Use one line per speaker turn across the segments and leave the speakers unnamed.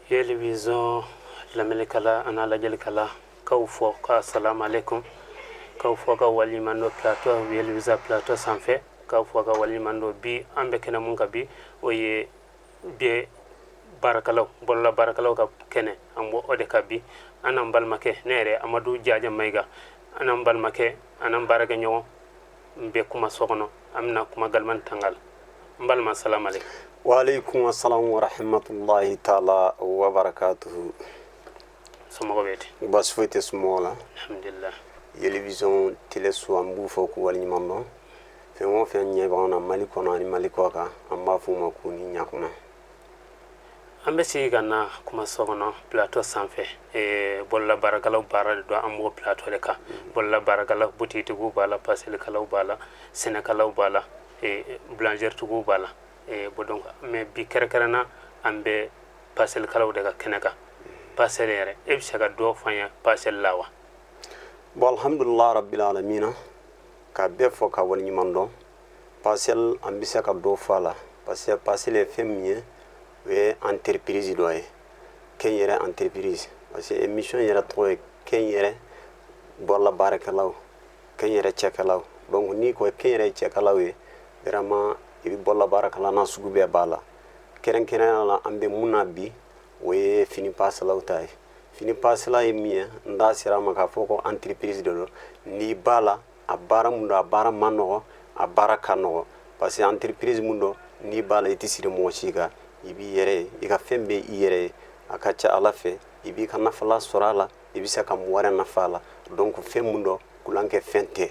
Télévision Lamine-Kala ana lajal-kala kaw fo ka assalamu alaikum kaw fo ka walimando plateau Télévision plateau sanfɛ kaw fo ka walimando bi an bɛ kɛnɛ mun ka bi o ye bi barakalaw bolola barakalaw ka kɛnɛ an bɔ o de ka bi an an balimakɛ ne yɛrɛ Amadu Jaja Mayiga an an balimakɛ an an baarakɛ ɲɔgɔn n bɛ kuma so kɔnɔ an bɛna kuma Galimani Tangal n balima salamu alaikum.
Wa alaikum assalam wa rahmatullahi ta'ala wa barakatuhu.
Somɔgɔ bɛ di?
Baasi foyi tɛ somɔgɔw la.
Alhamdulillah.
Télévision teleso an b'u fɔ k'u waleɲuman dɔn. Fɛn o fɛn ɲɛ b'an na Mali kɔnɔ ani Mali kɔ kan an b'a f'u ma k'u ni ɲakuma.
An bɛ sigi ka na kuma so kɔnɔ plateau sanfɛ bolola baarakɛlaw baara de don an b'o plateau de kan bolola baarakɛlaw butigitigiw b'a la paselikɛlaw b'a la sɛnɛkɛlaw b'a la boulangeritigiw b'a la donc mais bi kɛrɛnkɛrɛnna an bɛ paselikɛlaw de ka kɛnɛ kan pasel yɛrɛ e bɛ se ka dɔ fɔ an ye pasel la wa?
Bon alhamdulillah rabbil alamina ka bɛɛ fɔ ka waleɲuman dɔn pasel an bɛ se ka dɔ fɔ a la parce que pasel ye fɛn min ye o ye entreprise dɔ ye kɛnyɛrɛ entreprise parce que émission yɛrɛ tɔgɔ ye kɛnyɛrɛ bɔrɔla baarakɛlaw kɛnyɛrɛ cɛkɛlaw donc n'i ko kɛnyɛrɛ cɛkɛlaw ye vraiment i bɛ bɔrɔla baarakɛla na sugu bɛɛ b'a la kɛrɛnkɛrɛnnenya la an bɛ mun na bi o ye fini paselaw ta ye fini pasela ye min ye n da sera ma k'a fɔ ko entreprise de don n'i b'a la a baara mun don a baara man nɔgɔ a baara ka nɔgɔ parce que entreprise mun don n'i b'a la i tɛ siri mɔgɔ si kan i b'i yɛrɛ ye i ka fɛn bɛ i yɛrɛ ye a ka ca ala fɛ i b'i ka nafala sɔrɔ a la i bɛ se ka mɔgɔ wɛrɛ nafa a la donc fɛn mun don kulankɛ fɛn tɛ.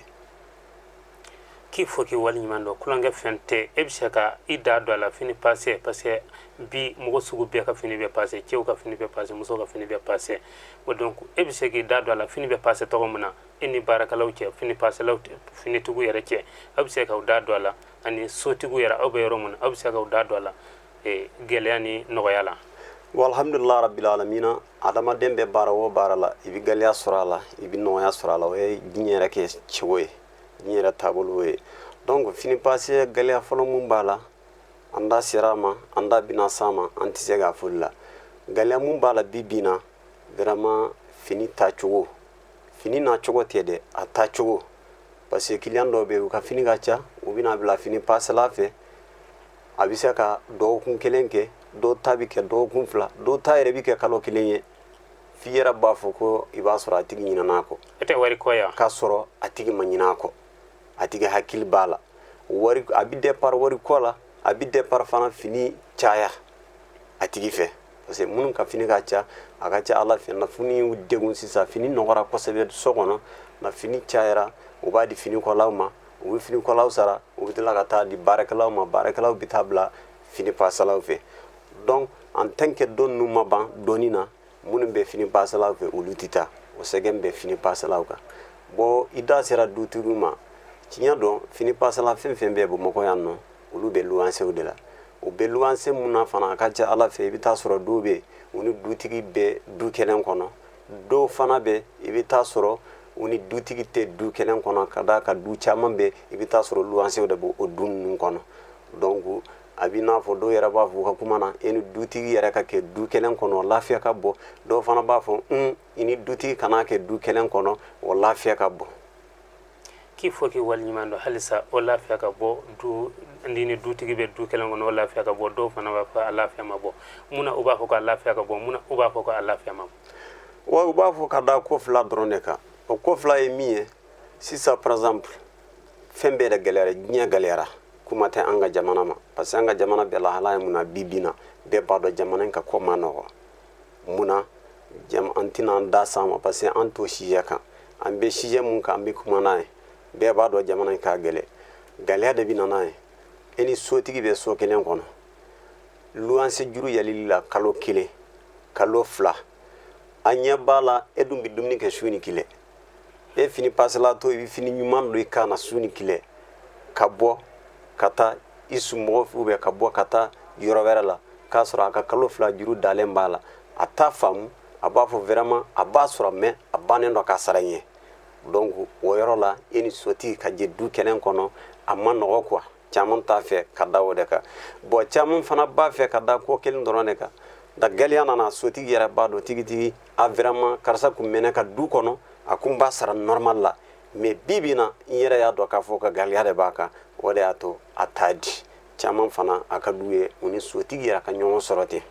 K'i fɔ k'i waleɲuman dɔn kulankɛ fɛn tɛ e bɛ se ka i da don a la fini passe parce que bi mɔgɔ sugu bɛɛ ka fini bɛ passe cɛw ka fini bɛ passe musow ka fini bɛ passe o donc e bɛ se k'i da don a la fini bɛ passe tɔgɔ min na e ni baarakɛlaw cɛ fini passelaw finitigiw yɛrɛ cɛ aw bɛ se k'aw da don a la ani sotigiw yɛrɛ aw bɛ yɔrɔ min na aw bɛ se k'aw da don a la gɛlɛya ni nɔgɔya la.
Wa alhamdulillah rabbil alamina adamaden bɛ baara o baara la i bɛ gɛlɛya sɔrɔ a la i bɛ nɔgɔya sɔrɔ a la o ye diɲɛ yɛrɛ kɛ cogo ye diɲɛ yɛrɛ taabolo ye donc fini passe gɛlɛya fɔlɔ mun b'a la an da sera a ma an da bina s'a ma an tɛ se k'a foli la gɛlɛya mun b'a la bi bi in na vraiment fini tacogo fini nacogo tɛ dɛ a tacogo parce que client dɔw bɛ yen u ka fini ka ca u bɛna bila fini passela fɛ a bɛ se ka dɔgɔkun kelen kɛ dɔw ta bɛ kɛ dɔgɔkun fila dɔw ta yɛrɛ bɛ kɛ kalo kelen ye f'i yɛrɛ b'a fɔ ko i b'a sɔrɔ a tigi ɲinɛna a kɔ
e tɛ wari kɔ yan
k'a sɔrɔ a tigi ma ɲinɛ a kɔ a tigi hakili b'a la wari a bɛ départ wari kɔ la a bɛ départ fana fini caya a tigi fɛ parce que minnu ka fini ka ca a ka ca ala fɛ na fini degun sisan fini nɔgɔra kosɛbɛ so kɔnɔ na fini cayara u b'a di fini kɔlaw ma u bɛ fini kɔlaw sara u bɛ tila ka taa di baarakɛlaw ma baarakɛlaw bɛ taa bila fini paselaw fɛ donc en tant que don ninnu ma ban dɔɔnin na minnu bɛ fini paselaw fɛ olu tɛ taa o sɛgɛn bɛ fini paselaw kan bon i da sera dutigiw ma tiɲɛ dɔn fini pasela fɛn fɛn bɛ Bamakɔ yan nɔ olu bɛ luwansew de la u bɛ luwanse mun na fana a ka ca ala fɛ i bɛ taa sɔrɔ dɔw bɛ yen u ni dutigi bɛ du kelen kɔnɔ dɔw fana bɛ i bɛ taa sɔrɔ u ni dutigi tɛ du kelen kɔnɔ ka d'a ka du caman bɛ i bɛ taa sɔrɔ luwansew de b'o du ninnu kɔnɔ donc a b'i n'a fɔ dɔw yɛrɛ b'a fɔ u ka kuma na i ni dutigi yɛrɛ ka kɛ du kelen kɔnɔ lafiya ka bɔ dɔw fana b'a fɔ i ni dutigi kana kɛ du kelen kɔnɔ o lafiya ka bɔ.
K'i fɔ k'i waleɲuman dɔn halisa o lafiya ka bɔ ni dutigi bɛ du kelen kɔnɔ o lafiya ka bɔ dɔw fana b'a fɔ a lafiya ma bɔ munna u b'a fɔ k'a lafiya ka bɔ munna u b'a fɔ k'a lafiya ma bɔ.
wa u b'a fɔ ka da ko fila dɔrɔn de kan o ko fila ye min ye sisan par exemple fɛn bɛɛ de gɛlɛyara diɲɛ gɛlɛyara kuma tɛ an ka jamana ma parce que an ka jamana bɛɛ lahala ye mun na bi bi in na bɛɛ b'a dɔn jamana in ka ko ma nɔgɔ munna an tɛna an da s'a ma parce que an t'o sijɛ kan an bɛ sijɛ mun kan an bɛ kuma n'a ye bɛɛ b'a dɔn jamana in ka gɛlɛ gɛlɛya de bɛ na n'a ye e ni sotigi bɛ so kelen kɔnɔ luwanse juru yɛlɛli la kalo kelen kalo fila a ɲɛ b'a la e dun bɛ dumuni kɛ su ni tile e fini pasela to i bɛ fini ɲuman don i kan na su ni tile ka bɔ ka taa i somɔgɔw fɛ ubiyɛn ka bɔ ka taa yɔrɔ wɛrɛ la k'a sɔrɔ a ka kalo fila juru dalen b'a la a t'a faamu a b'a fɔ vraiment a b'a sɔrɔ mais a bannen dɔ ka sara ɲɛ donc o yɔrɔ la e ni sotigi ka jɛ du kelen kɔnɔ a ma nɔgɔ quoi caman t'a fɛ ka da o de kan bon caman fana b'a fɛ ka da ko kelen dɔrɔn de kan da gɛlɛya nana sotigi yɛrɛ b'a dɔn tigitigi a vraiment karisa kun mɛnɛ ka du kɔnɔ a kun b'a sara normal la mais bibi na n yɛrɛ y'a dɔn k'a fɔ ka gɛlɛya de b'a kan o de y'a to a t'a di caman fana a ka d'u ye u ni sotigi yɛrɛ ka ɲɔgɔn sɔrɔ ten.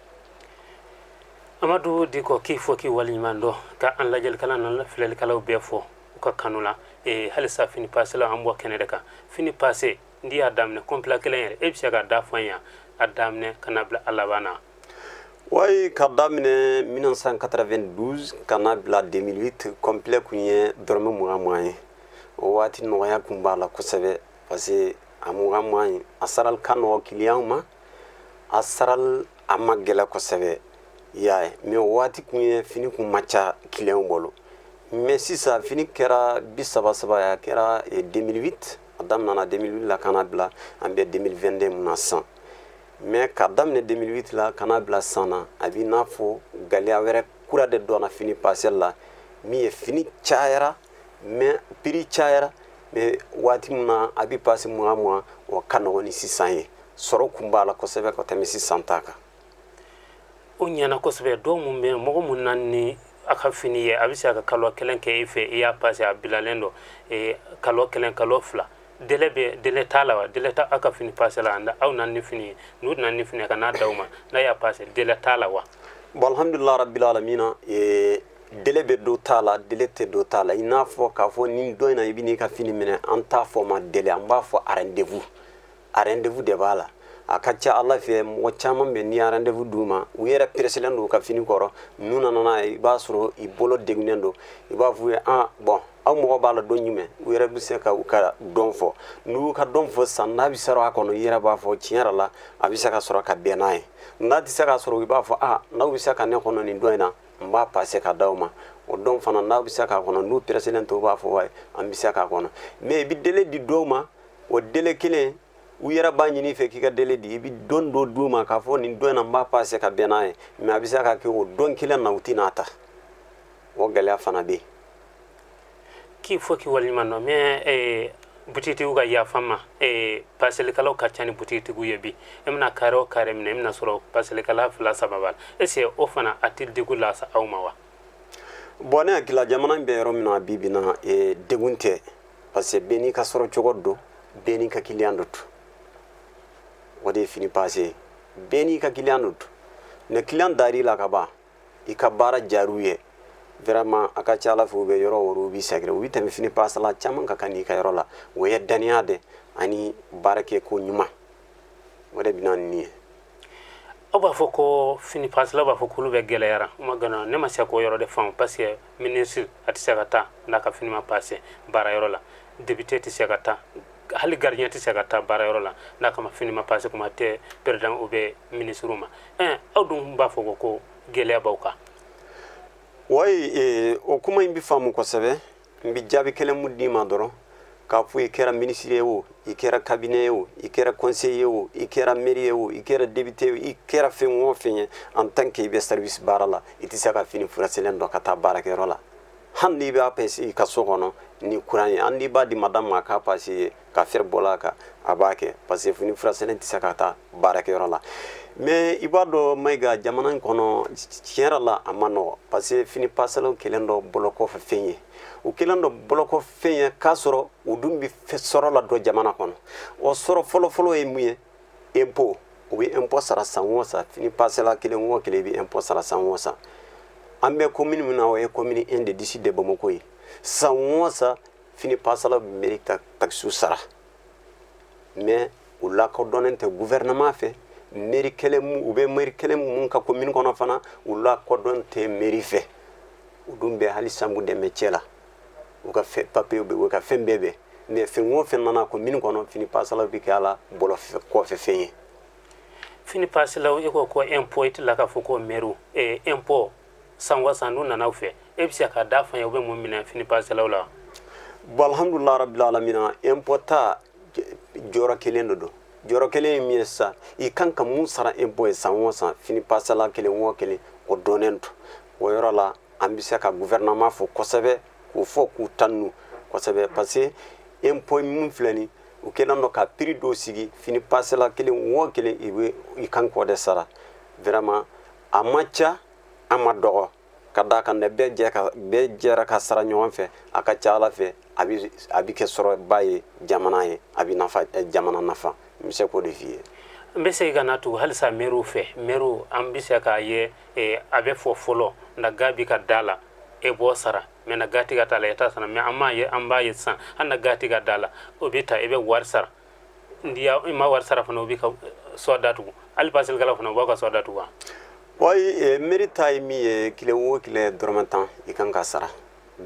Amadu Diko k'i fɔ k'i waleɲuman dɔn ka an lajɛlikɛla n'an filɛlikɛlaw bɛɛ fɔ u ka kanu la halisa fini paase la an bɔ kɛnɛ de kan fini paase n'i y'a daminɛ complet kelen yɛrɛ e bɛ se ka da fɔ n ye a daminɛ ka na bila a laban na.
Oui, ka daminɛ 1992 ka na bila 2008 complet kun ye dɔrɔmɛ 20 ye o waati nɔgɔya kun b'a la kosɛbɛ parce que a 20 ye a sarali ka nɔgɔ client ma a sarali a ma gɛlɛ kosɛbɛ y'a ye mais o waati kun ye fini kun ma ca client bolo mais sisan fini kɛra 33 ye a kɛra 2008 a daminɛna 2008 la ka na bila an bɛ 2022 mun na sisan mais ka daminɛ 2008 la ka na bila sisan na a b'i n'a fɔ gɛlɛya wɛrɛ kura de donna fini pasel la min ye fini cayara mais prix cayara mais waati min na a bɛ passe mugan o ka nɔgɔn ni sisan ye sɔrɔ kun b'a la kosɛbɛ ka tɛmɛ sisan ta kan.
O ɲɛna kosɛbɛ dɔw mun bɛ mɔgɔ mun na ni a ka fini ye a bɛ se ka kalo kelen kɛ i fɛ i y'a passe a bilalen dɔ kalo kelen kalo fila délai t'a la wa délai t'a a ka fini passe la aw na ni fini ye n'u nana ni fini ye ka n'a d'aw ma n'a y'a passe délai t'a la wa.
Bon alhamdulillah rabbil alamin délai bɛ dɔ t'a la délai tɛ dɔ t'a la i n'a fɔ k'a fɔ ni dɔ in na i bɛ n'i ka fini minɛ an t'a fɔ ma délai an b'a fɔ rendez-vous de b'a la. A ka ca Ala fɛ mɔgɔ caman bɛ n'i ya rendez-vous d'u ma u yɛrɛ presselen don ka fini kɔrɔ n'u nana n'a ye i b'a sɔrɔ i bolo degunnen don i b'a f'u ye bon aw mɔgɔ b'a la don jumɛn u yɛrɛ bɛ se ka u ka dɔn fɔ n'u ka dɔn fɔ sisan n'a bɛ sɔrɔ a kɔnɔ i yɛrɛ b'a fɔ tiɲɛ yɛrɛ la a bɛ se ka sɔrɔ ka bɛn n'a ye n'a tɛ se ka sɔrɔ i b'a fɔ n'aw bɛ se ka ne kɔnɔ nin dɔn in na n b'a passe ka d'aw ma o dɔn fana n'a bɛ se k'a kɔnɔ n'u presselen to u b'a fɔ wayi an bɛ se k'a kɔnɔ mais i bɛ délai di dɔw ma o délai kelen u yɛrɛ b'a ɲini fɛ k'i ka délai di i bɛ don dɔ d'u ma k'a fɔ nin dɔn in na n b'a passe ka bɛn n'a ye mais a bɛ se ka kɛ o don kelen na u tɛ n'a ta o gɛlɛya fana bɛ yen.
K'i fɔ k'i waleɲuman dɔn mais butitigiw ka yafa n ma paselikɛlaw ka ca ni butitigiw ye bi e bɛna carré o carré minɛ i bɛna sɔrɔ paselikɛla 2-3 b'a la est ce que o fana a tɛ degun lase aw ma wa.
Bon ne hakili la jamana in bɛ yɔrɔ min na bi bi na degun tɛ parce que bɛɛ n'i ka sɔrɔ cogo don bɛɛ n'i ka client dɔ tun o de ye fini passe bɛɛ n'i ka client dɔ tun ni client dar'i la ka ban i ka baara diyar'u ye vraiment a ka ca Ala fɛ u bɛ yɔrɔ wɛrɛ u b'i sɛgɛrɛ u bɛ tɛmɛ fini passe la caman ka kan n'i ka yɔrɔ la o ye daniya de ani baarakɛ ko ɲuman o de bɛ na ni ye.
Aw b'a fɔ ko fini passe la b'a fɔ k'olu bɛ gɛlɛyara ma gana ne ma se k'o yɔrɔ de faamu parce que ministre a tɛ se ka taa n'a ka fini ma passe baarayɔrɔ la député tɛ se ka taa hali gardien tɛ se ka taa baarayɔrɔ la n'a ka fini ma passe kuma tɛ président ou bien ministre ma aw dun b'a fɔ ko gɛlɛya b'aw kan.
Oui o kuma in bɛ faamu kosɛbɛ n bɛ jaabi kelen mun d'i ma dɔrɔn k'a fɔ i kɛra ministre ye o i kɛra cabinet ye o i kɛra conseiller ye o i kɛra maire ye o i kɛra député ye o i kɛra fɛn o fɛn ye en tant que i bɛ service baara la i tɛ se ka fini furaselen dɔ ka taa baarakɛyɔrɔ la hali n'i b'a passe i ka so kɔnɔ ni courant ye hali n'i b'a di madame ma k'a passe ye ka fer bɔla a kan a b'a kɛ parce que fini furaselen tɛ se ka taa baarakɛyɔrɔ la mais i b'a dɔn Mayiga jamana in kɔnɔ tiɲɛ yɛrɛ la a ma nɔgɔ parce que fini passelaw kɛlen dɔ bolokɔfɛ fɛn ye u kɛlen dɔ bolokɔfɛ fɛn ye k'a sɔrɔ u dun bɛ sɔrɔ la don jamana kɔnɔ o sɔrɔ fɔlɔfɔlɔ ye mun ye impôt u bɛ impôt sara san o san fini passela kelen o kelen i bɛ impôt sara san o san an bɛ commune min na o ye commune 1 de d'ici de Bamako ye san o san fini passela bɛ mairie ka taxe sara mais u lakodɔnnen tɛ gouvernement fɛ mairie kelen u bɛ mairie kelen mun ka commune kɔnɔ fana u lakodɔn tɛ mairie fɛ u dun bɛ hali sanbu dɛmɛ cɛ la u ka papier bɛ u ka fɛn bɛɛ bɛ mais fɛn o fɛn nana commune kɔnɔ fini passela bɛ kɛ a la bɔlɔ kɔfɛ fɛn ye.
Fini passela i ko impôt i tɛ la k'a fɔ ko maire impôt san o san n'u nana aw fɛ e bɛ se ka da fɔ n ye u bɛ mun minɛ fini passelaw la.
Bon alhamdulillah rabbil alamin impôt ta jɔyɔrɔ kelen de don jɔyɔrɔ kelen ye min ye sisan i kan ka mun sara impôt ye san o san fini passela kelen o kelen o dɔnnen don o yɔrɔ la an bɛ se ka gouvernement fo kosɛbɛ k'o fɔ k'u tanu kosɛbɛ parce que impôt mun filɛ nin u kɛlen don ka prix dɔ sigi fini passela kelen o kelen i kan k'o de sara vraiment amacha amadogo kada kan ne be jera ka sara ɲɔgɔn fɛ a ka ca Ala fɛ a bi kɛ sɔrɔba ye jamana ye a bi nafa jamana nafa n bɛ se k'o de f'i ye.
n bɛ segin ka na tugun halisa mɛriw fɛ mɛriw an bɛ se k'a ye a bɛ fɔ fɔlɔ na ga bi ka da la e b'o sara mɛ na ga tɛ ka t'a la e t'a sara mɛ an b'a ye sisan hali na ga tɛ ka da la o bɛ ta e bɛ wari sara i ma wari sara fana o bɛ ka sɔ datugu hali pasilikɛla fana o b'a ka sɔ datugu wa.
wayi mairie ta ye min ye tile o tile dɔrɔmɛ 10 i kan ka sara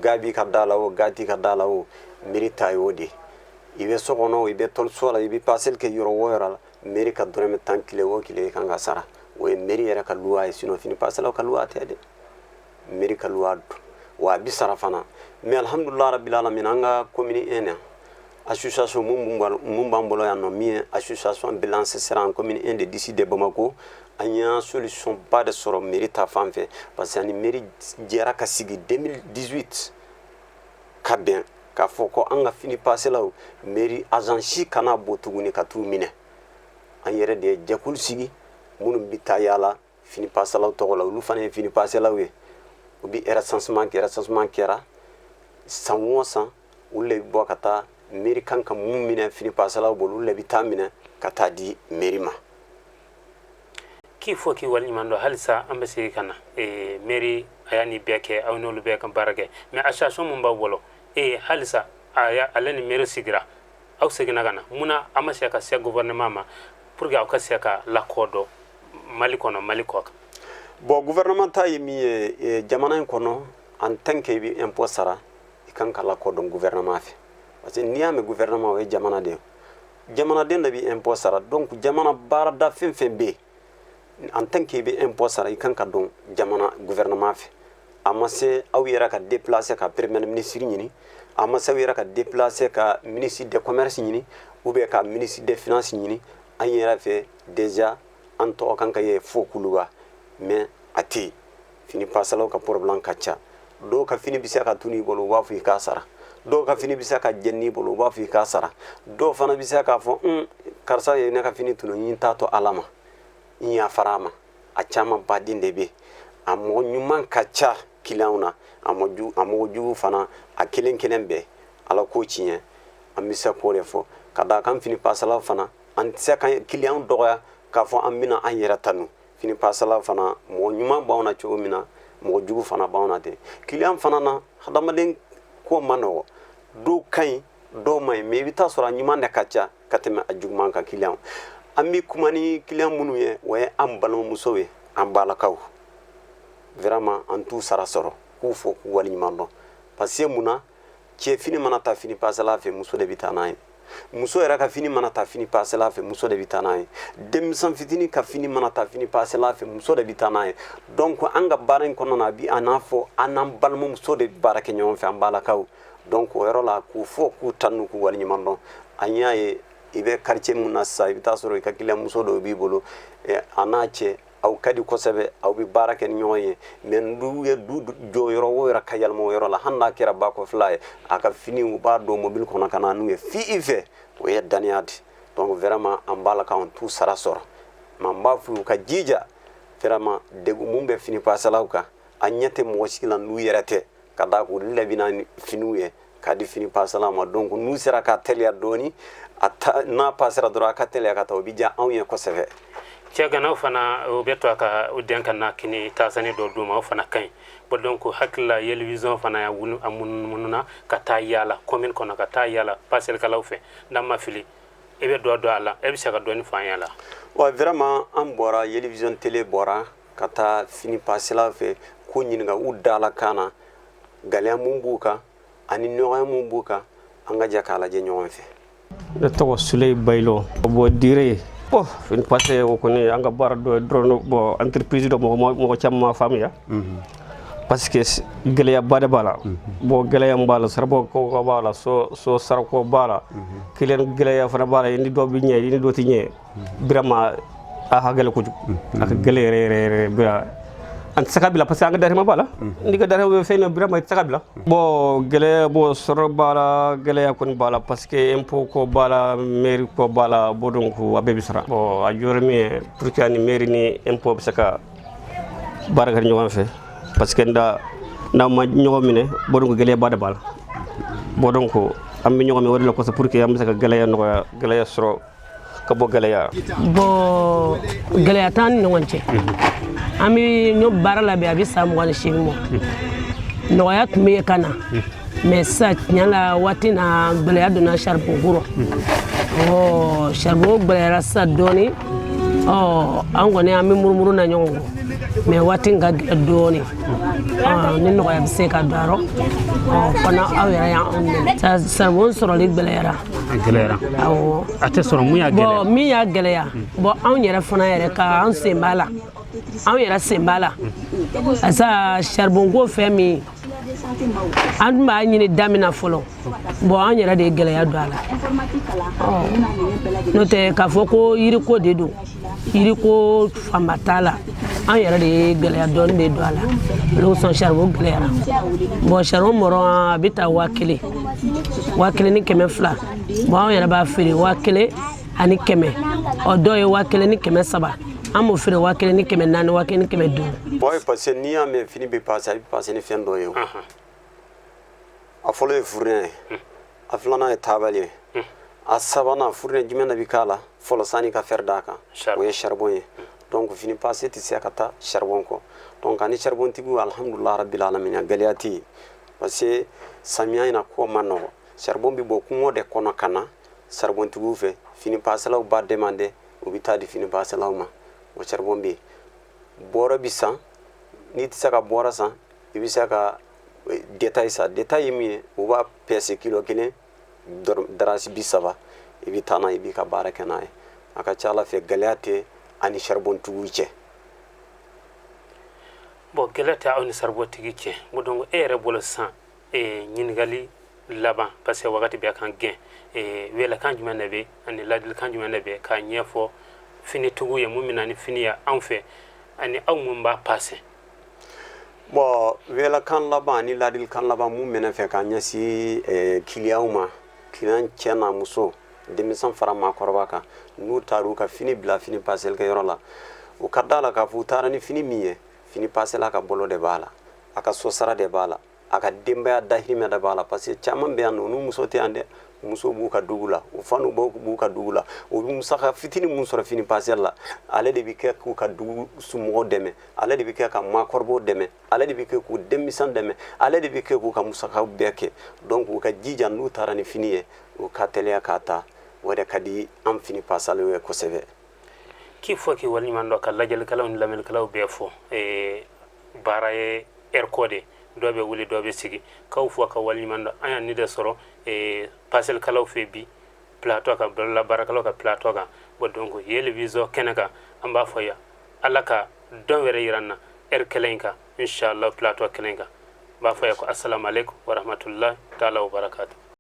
ga b'i ka da la o ga t'i ka da la o mairie ta ye o de i bɛ so kɔnɔ i bɛ tɔliso la i bɛ paseli kɛ yɔrɔ o yɔrɔ la mairie ka dɔrɔmɛ 10 tile o tile i kan ka sara o ye mairie yɛrɛ ka luwa ye sinon fini paselaw ka luwa tɛ dɛ mairie ka luwa don wa a bi sara fana mais alhamdulillah rabbil alamin an ka commune 1 na association mun b'an bolo yan nɔ min ye association Bilan Sera en commune 1 de d'ici de Bamako an y'a solution ba de sɔrɔ mairie ta fan fɛ parce que ani mairie jɛra ka sigi 2018 ka bɛn k'a fɔ ko an ka fini paselaw mairie agent si kana bɔ tuguni ka t'u minɛ an yɛrɛ de ye jɛkulu sigi minnu bi taa yaala fini paselaw tɔgɔ la olu fana ye fini paselaw ye u bi recensement kɛra san o san olu le bi bɔ ka taa mairie kan ka mun minɛ fini paselaw bolo olu le bi taa minɛ ka taa di mairie ma.
k'i fɔ k'i waleɲuman dɔn halisa an bɛ segin ka na mairie a y'a ni bɛɛ kɛ aw n'olu bɛɛ ka baara kɛ mais association mun b'aw bolo halisa ale ni mairie sigira aw seginna ka na munna a ma se ka se gouvernement ma pour que aw ka se ka lakɔdɔn Mali kɔnɔ Mali kɔ kan.
bon gouvernement ta ye min ye jamana in kɔnɔ en tant que i bɛ impôt sara i kan ka lakɔdɔn gouvernement fɛ parce que n'i y'a mɛn gouvernement o ye jamanaden jamanaden de bɛ impôt sara donc jamana baarada fɛn fɛn bɛ yen en tant que i bɛ impôt sara i kan ka dɔn jamana gouvernement fɛ a ma se aw yɛrɛ ka déplacer ka premier ministre ɲini a ma se aw yɛrɛ ka déplacer ka ministre de commerce ɲini ou bien ka ministre des finances ɲini an yɛrɛ fɛ déjà an tɔgɔ kan ka ye fo kuluba mais a tɛ yen fini pasalaw ka problème ka ca dɔw ka fini bɛ se ka tunu i bolo u b'a fɔ i k'a sara dɔw ka fini bɛ se ka jɛni i bolo u b'a fɔ i k'a sara dɔw fana bɛ se k'a fɔ karisa ye ne ka fini tunu n t'a to ala ma n yafara a ma a caman baden de bɛ yen a mɔgɔ ɲuman ka ca client na a mɔgɔ jugu fana a kelen kelen bɛɛ ala k'o tiɲɛ an bɛ se k'o de fɔ ka d'a kan fini pasalaw fana an tɛ se ka client dɔgɔya k'a fɔ an bɛna an yɛrɛ tanu fini pasalaw fana mɔgɔ ɲuman b'anw na cogo min na mɔgɔ jugu fana b'anw na ten client fana na hadamaden ko ma nɔgɔ dɔw ka ɲi dɔw ma ɲi mais i bɛ taa sɔrɔ a ɲuman de ka ca ka tɛmɛ a juguman kan client an bɛ kuma ni client minnu ye o ye an balimamusow ye an balakaw vraiment an t'u sara sɔrɔ k'u fɔ k'u waleɲuman dɔn parce que mun na cɛ fini mana taa fini pasala fɛ muso de bɛ taa n'a ye muso yɛrɛ ka fini mana taa fini pasela fɛ muso de bɛ taa n'a ye denmisɛn fitinin ka fini mana taa fini pasela fɛ muso de bɛ taa n'a ye donc an ka baara in kɔnɔna a bi a n'a fɔ an n'an balimamuso de bɛ baara kɛ ɲɔgɔn fɛ an balakaw donc o yɔrɔ la k'u fɔ k'u tanu k'u waleɲuman dɔn an y'a ye i bɛ quartier mun na sisan i bɛ taa sɔrɔ i ka client muso dɔw b'i bolo a n'a cɛ aw ka di kosɛbɛ aw bɛ baara kɛ ni ɲɔgɔn ye mais n'u ye du jɔ yɔrɔ o yɔrɔ ka yɛlɛma o yɔrɔ la hali n'a kɛra ba kɔfɛla ye a ka fini u b'a don mobile kɔnɔ ka na n'u ye f'i fɛ o ye daniya di donc vraiment an b'a la k'an t'u sara sɔrɔ mais an b'a fɔ u ka jija vraiment degun mun bɛ fini pasalaw kan a ɲɛ tɛ mɔgɔ si la n'u yɛrɛ tɛ ka d'a kan olu de bɛ na ni finiw ye k'a di fini pasalaw ma donc n'u sera ka teliya dɔɔni n'a pasera dɔrɔn a ka teliya ka taa o bɛ diya anw ye kosɛbɛ.
cɛ ganaw fana o bɛ to a ka o den ka na kini taasani dɔ d'u ma o fana ka ɲi bon donc hakilila yelivizɔn fana a mununa ka taa yaala commune kɔnɔ ka taa yaala paselikɛlaw fɛ n'an ma fili e bɛ dɔ dɔn a la e bɛ se ka dɔɔni fɔ an ye a la.
wa vraiment an bɔra yelivizɔn télé bɔra ka taa fini paselaw fɛ k'u ɲininka u dala kan na gɛlɛya mun b'u kan ani nɔgɔya mun b'u kan an ka jɛ k'a lajɛ ɲɔgɔn fɛ.
ne tɔgɔ Suley Baylo bɔ dire bon fini pase o kɔni an ka baara dɔ dɔrɔn bon entreprise dɔ mɔgɔ caman ma faamuya parce que gɛlɛyaba de b'a la bon gɛlɛya min b'a la sarabɔ ko b'a la so sarako b'a la kelen gɛlɛya fana b'a la i ni dɔ bɛ ɲɛ i ni dɔ tɛ ɲɛ vraiment a ka gɛlɛn kojugu a ka gɛlɛn yɛrɛ yɛrɛ an tɛ se ka bila parce que an ka dahirimɛ b'a la n'i ka dahirimɛ bɛ fɛn dɔ vraiment i tɛ se ka bila bon gɛlɛya bon sɔrɔ b'a la gɛlɛya kɔni b'a la parce que impôt ko b'a la mairie ko b'a la bon donc a bɛɛ bɛ sara bon a jɔyɔrɔ min ye pour que ani mairie ni impôt bɛ se ka baara kɛ ɲɔgɔn fɛ parce que n'a ma ɲɔgɔn minɛ bon donc gɛlɛya ba de b'a la bon donc an bɛ ɲɔgɔn minɛ o de la kosɛbɛ pour que an bɛ se ka gɛlɛya nɔgɔya gɛlɛya sɔrɔ ka bɔ gɛlɛya
bon gɛlɛya t'an ni ɲɔgɔn cɛ an bɛ ɲɔ baara la bi a bɛ san 28 mɔ nɔgɔya tun bɛ yen ka na mais sisan tiɲɛ la waati na gɛlɛya donna charbon kɔrɔ charbon gɛlɛyara sisan dɔɔni an kɔni an bɛ murumuru na ɲɔgɔn kɔ mais waati ka gɛlɛn dɔɔni ni nɔgɔya bɛ se ka don a rɔ fana aw yɛrɛ y'an minɛ charbon sɔrɔli gɛlɛyara awɔ
a tɛ sɔrɔ mun y'a gɛlɛya
bon min y'a gɛlɛya bon anw yɛrɛ fana yɛrɛ ka an sen b'a la anw yɛrɛ sen b'a la asa charbon ko fɛn min an tun b'a ɲini da min na fɔlɔ bon an yɛrɛ de ye gɛlɛya don a la n'o tɛ k'a fɔ ko yiriko de don yiriko fanba t'a la an yɛrɛ de ye gɛlɛya dɔɔni de don a la olu sɔn charbon gɛlɛyara bon charbon mɔrɔ a bɛ taa 1000 1000 ni 200 bon an yɛrɛ b'a feere 1000 ani 100 dɔw ye 1000 ni 300 an m'o feere 1000 ni 400 1000 ni 500
bon parce que n'i y'a mɛn fini bɛ passe a bɛ passe ni fɛn dɔ ye o a fɔlɔ ye furinɛ ye a filanan ye taabali ye a sabanan furinɛ jumɛn de bɛ k'a la fɔlɔ sani ka fer d'a kan o ye charbon ye donc fini passe tɛ se ka taa charbon kɔ donc ani charbon tigiw alhamdulillah rabbil alamin gɛlɛya tɛ yen parce que samiya in na ko ma nɔgɔ charbon bɛ bɔ kungo de kɔnɔ ka na charbon tigiw fɛ fini passelaw b'a demander o bɛ taa di fini passelaw ma o charbon bɛ yen bɔrɛ bɛ san n'i tɛ se ka bɔrɛ san i bɛ se ka détail sa détail ye min ye o b'a pèse kilo 1 darasi 30 i bɛ taa n'a ye i b'i ka baara kɛ n'a ye a ka ca ala fɛ gɛlɛya tɛ ani charbon tigiw cɛ
bon gɛlɛya tɛ aw ni charbon tigi cɛ bon donc e yɛrɛ bolo sisan ɲininkali laban parce que wagati bɛɛ kan gɛn welekan jumɛn de bɛ ani ladilikan jumɛn de bɛ k'a ɲɛfɔ finitigiw ye mun bɛna ni fini ye anw fɛ ani aw mun b'a passe
bon welekan laban ani ladilikan laban mun bɛ ne fɛ k'a ɲɛsin client ma client cɛ n'a muso denmisɛn fara maakɔrɔba kan n'u taar'u ka fini bila fini passelikɛyɔrɔ la u ka d'a la k'a fɔ u taara ni fini min ye fini passela ka bolo de b'a la a ka so sara de b'a la a ka denbaya dahirimɛ de b'a la parce que caman bɛ yan nɔ n'u muso tɛ yan dɛ muso b'u ka dugu la u fanu b'u ka dugu la o bɛ musaka fitinin mun sɔrɔ fini passela la ale de bɛ kɛ k'u ka dugu somɔgɔw dɛmɛ ale de bɛ kɛ ka maakɔrɔbaw dɛmɛ ale de bɛ kɛ k'u denmisɛn dɛmɛ ale de bɛ kɛ k'u ka musakaw bɛɛ kɛ donc u ka jija n'u taara ni fini ye u ka teliya k'a ta o de ka di an fini passaliw ye kosɛbɛ
k'i fɔ k'i waliɲuman dɔ ka lajɛlikɛlaw ni lamɛnnikɛlaw bɛɛ fɔ baara ye heure ko de dɔ bɛ wuli dɔ bɛ sigi k'aw fɔ ka waliɲuman dɔ an y'ani de sɔrɔ passelikɛlaw fɛ bi plateau kan bololabaarakɛlaw ka plateau kan bon donc yelvision kɛnɛ kan an b'a fɔ yan ala ka dɔn wɛrɛ yira n na heure kelen in kan inchallah plateau kelen kan n b'a fɔ yan ko assalamu alaikum wa rahmatullahi taala wa barakatuh